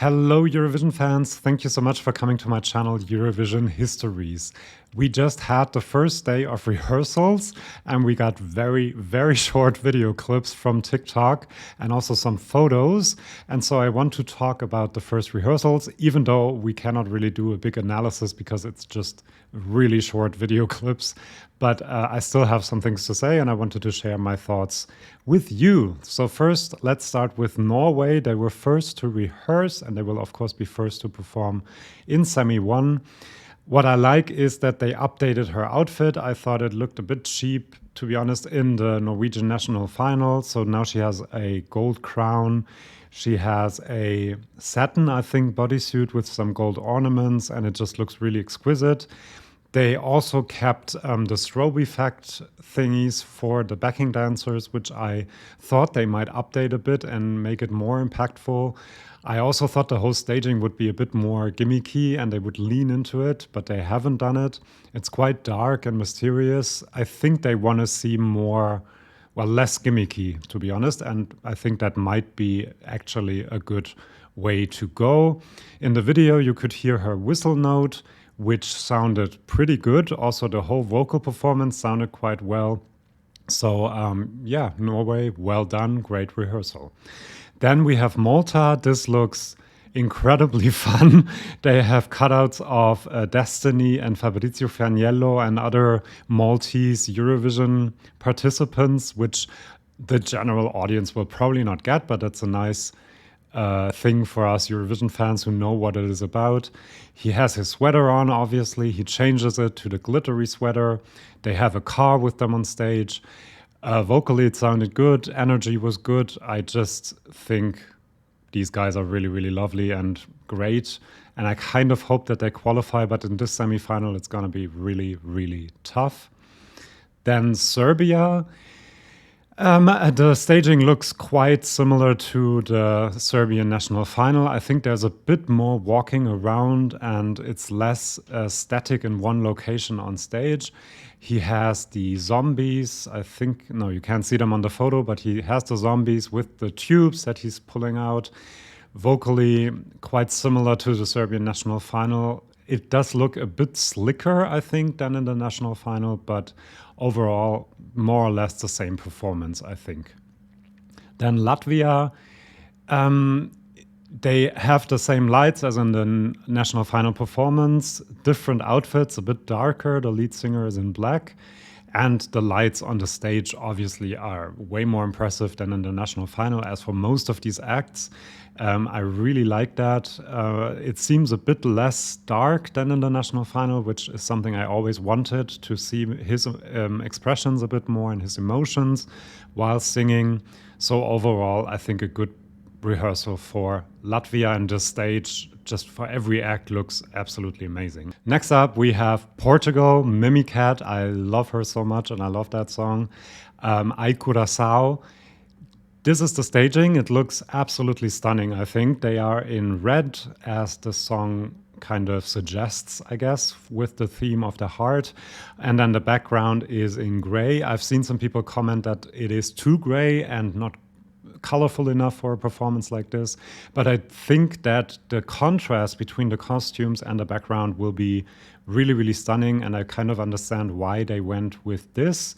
Hello, Eurovision fans. Thank you so much for coming to my channel, Eurovision Histories. We just had the first day of rehearsals and we got very, very short video clips from TikTok and also some photos. And so I want to talk about the first rehearsals, even though we cannot really do a big analysis because it's just really short video clips. But I still have some things to say and I wanted to share my thoughts with you. So first, let's start with Norway. They were first to rehearse and they will of course be first to perform in semi 1. What I like is that they updated her outfit. I thought it looked a bit cheap, to be honest, in the Norwegian national final. So now she has a gold crown. She has a satin, I think, bodysuit with some gold ornaments, and it just looks really exquisite. They also kept the strobe effect thingies for the backing dancers, which I thought they might update a bit and make it more impactful. I also thought the whole staging would be a bit more gimmicky and they would lean into it, but they haven't done it. It's quite dark and mysterious. I think they want to see more, well, less gimmicky, to be honest, and I think that might be actually a good way to go. In the video, you could hear her whistle note, which sounded pretty good. Also, the whole vocal performance sounded quite well. So yeah, Norway, well done, great rehearsal. Then we have Malta. This looks incredibly fun. They have cutouts of Destiny and Fabrizio Fianiello and other Maltese Eurovision participants, which the general audience will probably not get, but that's a nice thing for us Eurovision fans who know what it is about. He has his sweater on, obviously. He changes it to the glittery sweater. They have a car with them on stage. Vocally, it sounded good. Energy was good. I just think these guys are really, really lovely and great. And I kind of hope that they qualify, but in this semifinal, it's going to be really, really tough. Then Serbia. The staging looks quite similar to the Serbian national final. I think there's a bit more walking around and it's less static in one location on stage. He has the zombies. I think, no, you can't see them on the photo, but he has the zombies with the tubes that he's pulling out. Vocally, quite similar to the Serbian national final. It does look a bit slicker, I think, than in the national final, but overall, more or less the same performance, I think. Then Latvia, they have the same lights as in the national final performance, different outfits, a bit darker. The lead singer is in black. And the lights on the stage obviously are way more impressive than in the national final, as for most of these acts. I really like that. It seems a bit less dark than in the national final, which is something I always wanted, to see his expressions a bit more and his emotions while singing. So overall, I think a good rehearsal for Latvia, and the stage just for every act looks absolutely amazing. Next up, we have Portugal, Mimicat. I love her so much and I love that song. Ai Curaçao. This is the staging. It looks absolutely stunning, I think. They are in red, as the song kind of suggests, I guess, with the theme of the heart. And then the background is in gray. I've seen some people comment that it is too gray and not colorful enough for a performance like this. But I think that the contrast between the costumes and the background will be really, really stunning. And I kind of understand why they went with this.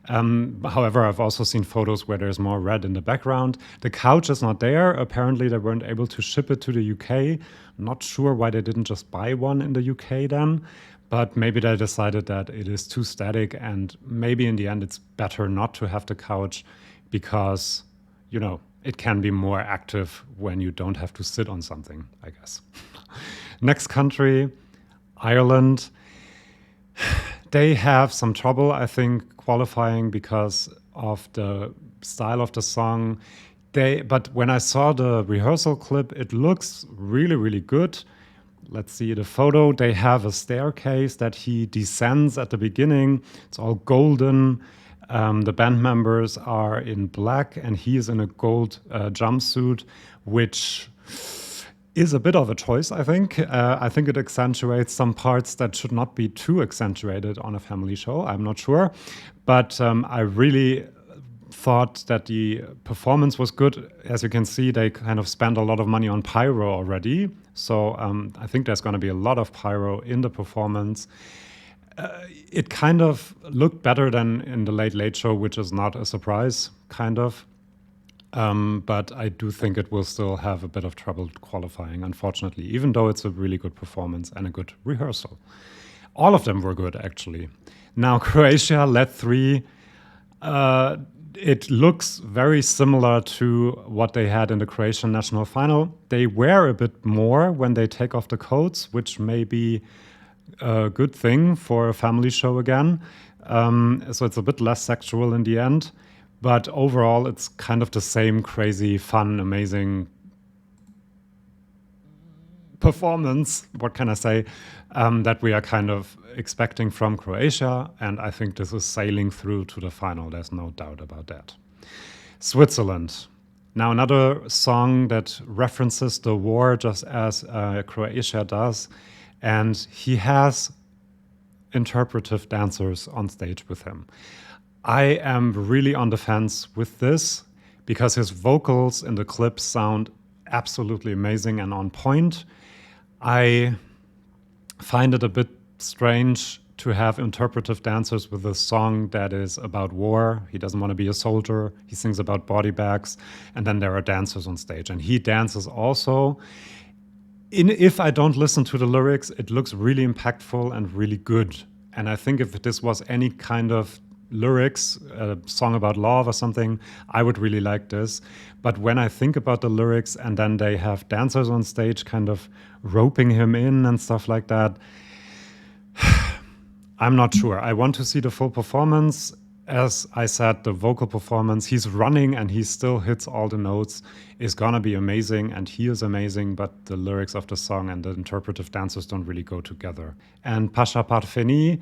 However, I've also seen photos where there's more red in the background. The couch is not there. Apparently, they weren't able to ship it to the UK. Not sure why they didn't just buy one in the UK then. But maybe they decided that it is too static and maybe in the end it's better not to have the couch because, you know, it can be more active when you don't have to sit on something, I guess. Next country, Ireland. They have some trouble, I think, qualifying because of the style of the song. But when I saw the rehearsal clip, it looks really, really good. Let's see the photo. They have a staircase that he descends at the beginning. It's all golden. The band members are in black and he is in a gold jumpsuit, which is a bit of a choice, I think. I think it accentuates some parts that should not be too accentuated on a family show. I'm not sure. But I really thought that the performance was good. As you can see, they kind of spent a lot of money on pyro already. So I think there's going to be a lot of pyro in the performance. It kind of looked better than in the Late Late Show, which is not a surprise, kind of. But I do think it will still have a bit of trouble qualifying, unfortunately, even though it's a really good performance and a good rehearsal. All of them were good, actually. Now, Croatia led 3. It looks very similar to what they had in the Croatian national final. They wear a bit more when they take off the coats, which may be a good thing for a family show again. So it's a bit less sexual in the end. But overall, it's kind of the same crazy, fun, amazing performance, what can I say, that we are kind of expecting from Croatia. And I think this is sailing through to the final. There's no doubt about that. Switzerland. Now, another song that references the war just as Croatia does. And he has interpretive dancers on stage with him. I am really on the fence with this because his vocals in the clip sound absolutely amazing and on point. I find it a bit strange to have interpretive dancers with a song that is about war. He doesn't want to be a soldier. He sings about body bags. And then there are dancers on stage. And he dances also. If I don't listen to the lyrics, it looks really impactful and really good. And I think if this was any kind of lyrics, a song about love or something, I would really like this. But when I think about the lyrics and then they have dancers on stage kind of roping him in and stuff like that, I'm not sure. I want to see the full performance. As I said, the vocal performance, he's running and he still hits all the notes, is gonna be amazing, and he is amazing, but the lyrics of the song and the interpretive dancers don't really go together. And Pasha Parfeni,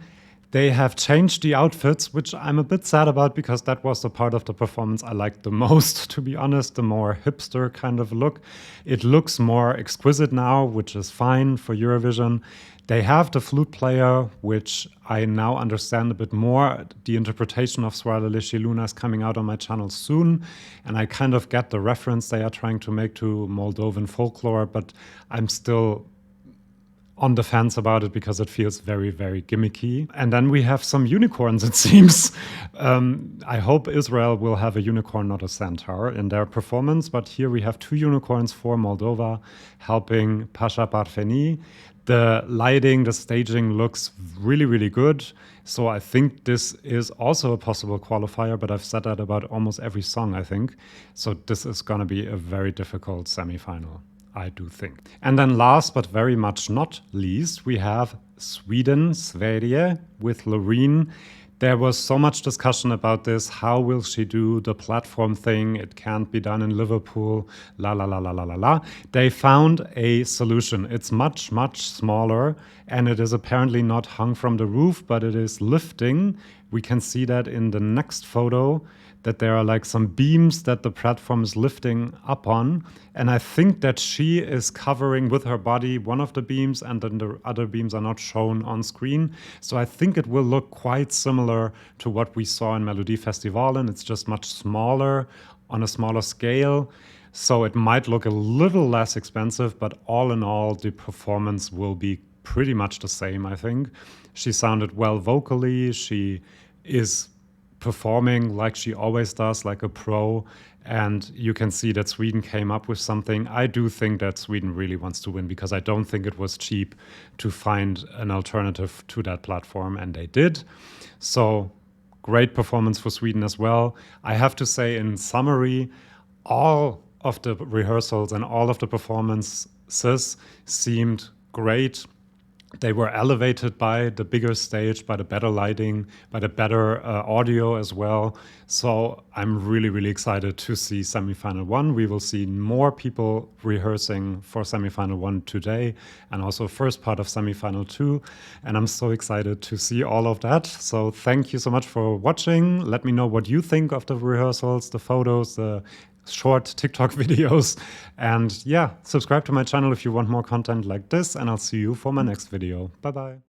they have changed the outfits, which I'm a bit sad about because that was the part of the performance I liked the most, to be honest, the more hipster kind of look. It looks more exquisite now, which is fine for Eurovision. They have the flute player, which I now understand a bit more. The interpretation of Soarele și Luna is coming out on my channel soon, and I kind of get the reference they are trying to make to Moldovan folklore, but I'm still on the fence about it because it feels very, very gimmicky. And then we have some unicorns, it seems. I hope Israel will have a unicorn, not a centaur, in their performance. But here we have 2 unicorns for Moldova helping Pasha Parfeni. The lighting, the staging looks really, really good. So I think this is also a possible qualifier, but I've said that about almost every song, I think. So this is going to be a very difficult semifinal, I do think. And then last but very much not least, we have Sweden, Sverige, with Loreen. There was so much discussion about this. How will she do the platform thing? It can't be done in Liverpool, la la la la la la la. They found a solution. It's much, much smaller, and it is apparently not hung from the roof, but it is lifting. We can see that in the next photo, that there are like some beams that the platform is lifting up on. And I think that she is covering with her body one of the beams, and then the other beams are not shown on screen. So I think it will look quite similar to what we saw in Melodifestivalen. It's just much smaller, on a smaller scale. So it might look a little less expensive, but all in all, the performance will be pretty much the same, I think. She sounded well vocally. She is performing like she always does, like a pro, and you can see that Sweden came up with something. I do think that Sweden really wants to win because I don't think it was cheap to find an alternative to that platform, and they did. So great performance for Sweden as well. I have to say, in summary, all of the rehearsals and all of the performances seemed great. They were elevated by the bigger stage, by the better lighting, by the better audio as well. So I'm really, really excited to see semifinal 1. We will see more people rehearsing for semifinal 1 today, and also first part of semifinal 2. And I'm so excited to see all of that. So thank you so much for watching. Let me know what you think of the rehearsals, the photos, the short TikTok videos, and yeah, subscribe to my channel if you want more content like this, and I'll see you for my next video. Bye bye.